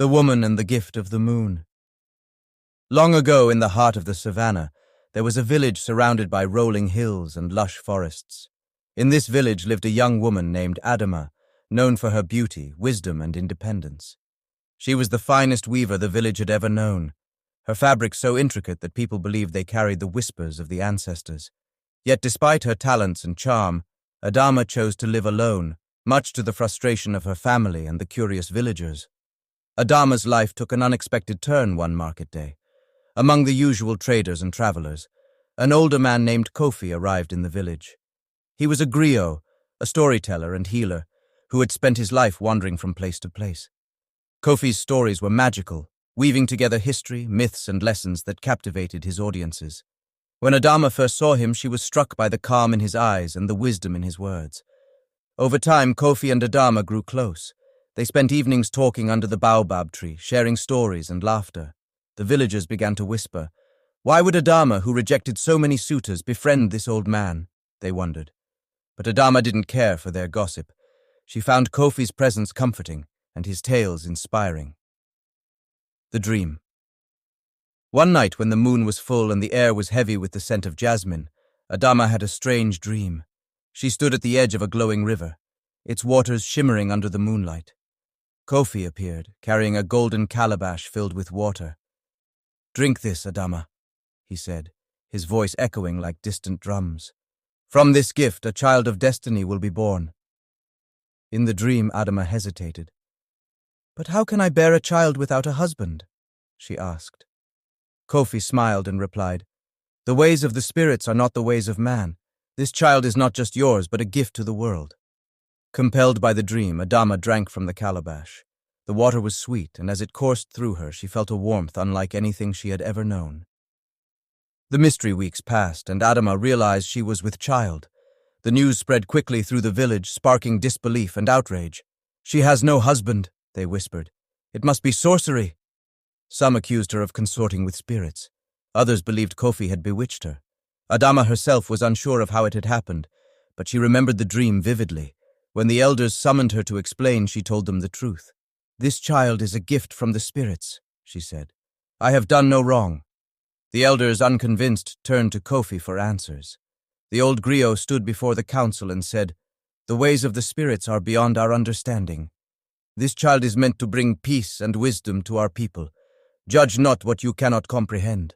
The Woman and the Gift of the Moon. Long ago, in the heart of the savannah, there was a village surrounded by rolling hills and lush forests. In this village lived a young woman named Adama, known for her beauty, wisdom, and independence. She was the finest weaver the village had ever known, her fabric so intricate that people believed they carried the whispers of the ancestors. Yet despite her talents and charm, Adama chose to live alone, much to the frustration of her family and the curious villagers. Adama's life took an unexpected turn one market day. Among the usual traders and travelers, an older man named Kofi arrived in the village. He was a griot, a storyteller and healer, who had spent his life wandering from place to place. Kofi's stories were magical, weaving together history, myths, and lessons that captivated his audiences. When Adama first saw him, she was struck by the calm in his eyes and the wisdom in his words. Over time, Kofi and Adama grew close. They spent evenings talking under the baobab tree, sharing stories and laughter. The villagers began to whisper, "Why would Adama, who rejected so many suitors, befriend this old man?" they wondered. But Adama didn't care for their gossip. She found Kofi's presence comforting and his tales inspiring. The Dream. One night when the moon was full and the air was heavy with the scent of jasmine, Adama had a strange dream. She stood at the edge of a glowing river, its waters shimmering under the moonlight. Kofi appeared, carrying a golden calabash filled with water. "Drink this, Adama," he said, his voice echoing like distant drums. "From this gift, a child of destiny will be born." In the dream, Adama hesitated. "But how can I bear a child without a husband?" she asked. Kofi smiled and replied, "The ways of the spirits are not the ways of man. This child is not just yours, but a gift to the world." Compelled by the dream, Adama drank from the calabash. The water was sweet, and as it coursed through her, she felt a warmth unlike anything she had ever known. The mystery weeks passed, and Adama realized she was with child. The news spread quickly through the village, sparking disbelief and outrage. "She has no husband," they whispered. "It must be sorcery." Some accused her of consorting with spirits. Others believed Kofi had bewitched her. Adama herself was unsure of how it had happened, but she remembered the dream vividly. When the elders summoned her to explain, she told them the truth. "This child is a gift from the spirits," she said. "I have done no wrong." The elders, unconvinced, turned to Kofi for answers. The old griot stood before the council and said, "The ways of the spirits are beyond our understanding. This child is meant to bring peace and wisdom to our people. Judge not what you cannot comprehend."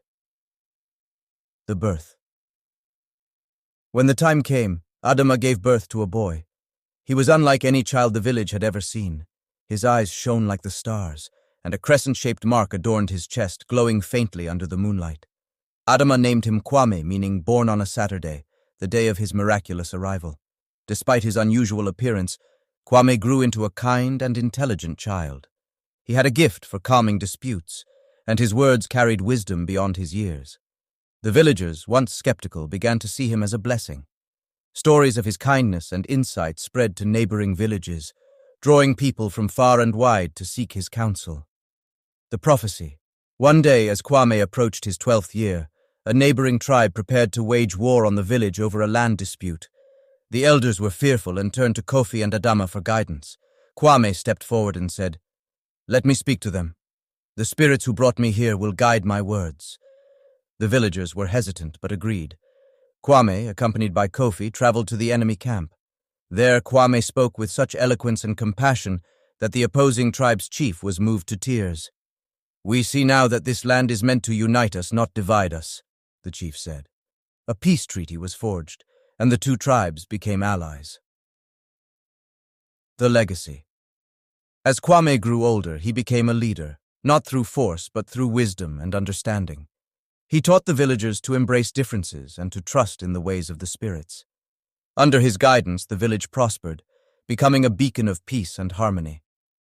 The birth. When the time came, Adama gave birth to a boy. He was unlike any child the village had ever seen. His eyes shone like the stars, and a crescent-shaped mark adorned his chest, glowing faintly under the moonlight. Adama named him Kwame, meaning born on a Saturday, the day of his miraculous arrival. Despite his unusual appearance, Kwame grew into a kind and intelligent child. He had a gift for calming disputes, and his words carried wisdom beyond his years. The villagers, once skeptical, began to see him as a blessing. Stories of his kindness and insight spread to neighboring villages, drawing people from far and wide to seek his counsel. The prophecy. One day, as Kwame approached his 12th year, a neighboring tribe prepared to wage war on the village over a land dispute. The elders were fearful and turned to Kofi and Adama for guidance. Kwame stepped forward and said, "Let me speak to them. The spirits who brought me here will guide my words." The villagers were hesitant but agreed. Kwame, accompanied by Kofi, traveled to the enemy camp. There, Kwame spoke with such eloquence and compassion that the opposing tribe's chief was moved to tears. "We see now that this land is meant to unite us, not divide us," the chief said. A peace treaty was forged, and the two tribes became allies. The legacy. As Kwame grew older, he became a leader, not through force but through wisdom and understanding. He taught the villagers to embrace differences and to trust in the ways of the spirits. Under his guidance, the village prospered, becoming a beacon of peace and harmony.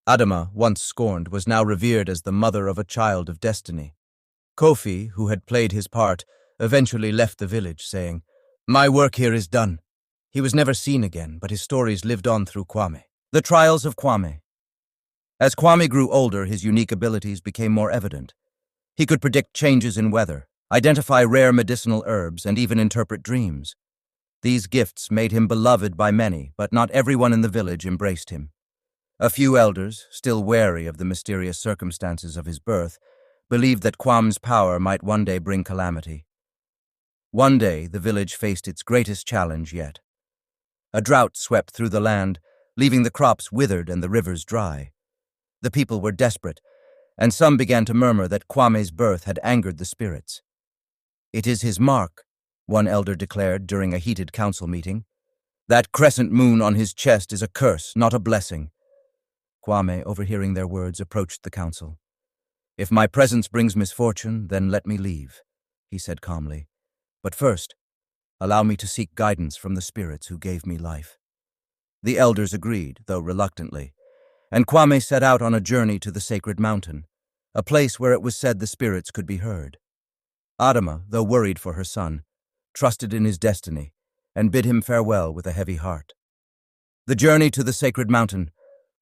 Adama, once scorned, was now revered as the mother of a child of destiny. Kofi, who had played his part, eventually left the village, saying, "My work here is done." He was never seen again, but his stories lived on through Kwame. The trials of Kwame. As Kwame grew older, his unique abilities became more evident. He could predict changes in weather, identify rare medicinal herbs, and even interpret dreams. These gifts made him beloved by many, but not everyone in the village embraced him. A few elders, still wary of the mysterious circumstances of his birth, believed that Kwame's power might one day bring calamity. One day, the village faced its greatest challenge yet. A drought swept through the land, leaving the crops withered and the rivers dry. The people were desperate, and some began to murmur that Kwame's birth had angered the spirits. "It is his mark," one elder declared during a heated council meeting. "That crescent moon on his chest is a curse, not a blessing." Kwame, overhearing their words, approached the council. "If my presence brings misfortune, then let me leave," he said calmly. "But first, allow me to seek guidance from the spirits who gave me life." The elders agreed, though reluctantly, and Kwame set out on a journey to the sacred mountain, a place where it was said the spirits could be heard. Adama, though worried for her son, trusted in his destiny and bid him farewell with a heavy heart. The journey to the sacred mountain.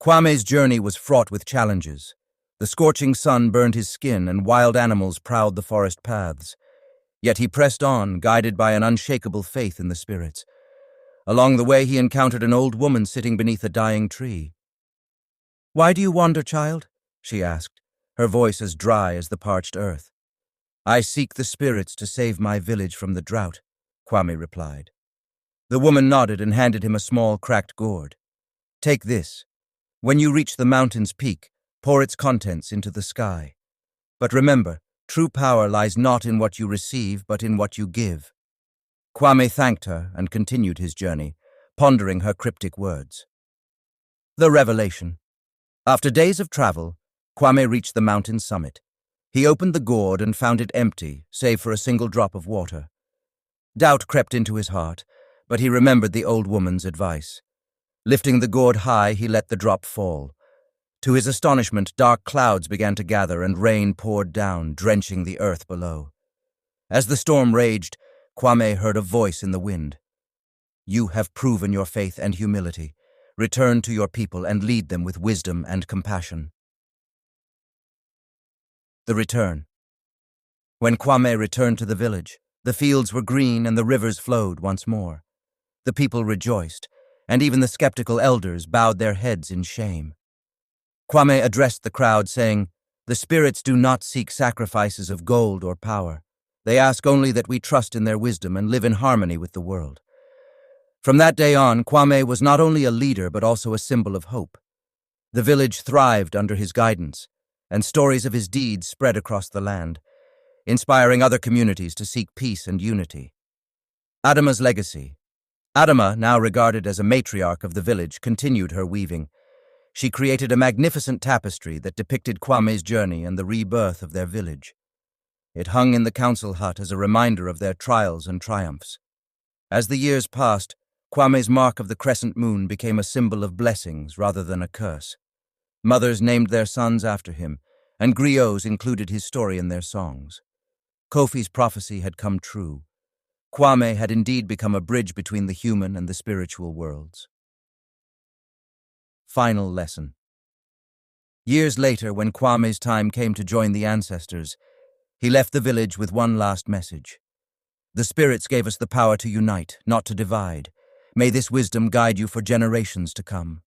Kwame's journey was fraught with challenges. The scorching sun burned his skin and wild animals prowled the forest paths. Yet he pressed on, guided by an unshakable faith in the spirits. Along the way he encountered an old woman sitting beneath a dying tree. "Why do you wander, child?" she asked, her voice as dry as the parched earth. "I seek the spirits to save my village from the drought," Kwame replied. The woman nodded and handed him a small, cracked gourd. "Take this. When you reach the mountain's peak, pour its contents into the sky. But remember, true power lies not in what you receive, but in what you give." Kwame thanked her and continued his journey, pondering her cryptic words. The revelation. After days of travel, Kwame reached the mountain's summit. He opened the gourd and found it empty, save for a single drop of water. Doubt crept into his heart, but he remembered the old woman's advice. Lifting the gourd high, he let the drop fall. To his astonishment, dark clouds began to gather and rain poured down, drenching the earth below. As the storm raged, Kwame heard a voice in the wind. "You have proven your faith and humility. Return to your people and lead them with wisdom and compassion." The return. When Kwame returned to the village, the fields were green and the rivers flowed once more. The people rejoiced, and even the skeptical elders bowed their heads in shame. Kwame addressed the crowd, saying, "The spirits do not seek sacrifices of gold or power. They ask only that we trust in their wisdom and live in harmony with the world." From that day on, Kwame was not only a leader but also a symbol of hope. The village thrived under his guidance, and stories of his deeds spread across the land, inspiring other communities to seek peace and unity. Adama's legacy. Adama, now regarded as a matriarch of the village, continued her weaving. She created a magnificent tapestry that depicted Kwame's journey and the rebirth of their village. It hung in the council hut as a reminder of their trials and triumphs. As the years passed, Kwame's mark of the crescent moon became a symbol of blessings rather than a curse. Mothers named their sons after him, and griots included his story in their songs. Kofi's prophecy had come true. Kwame had indeed become a bridge between the human and the spiritual worlds. Final lesson. Years later, when Kwame's time came to join the ancestors, he left the village with one last message. "The spirits gave us the power to unite, not to divide. May this wisdom guide you for generations to come."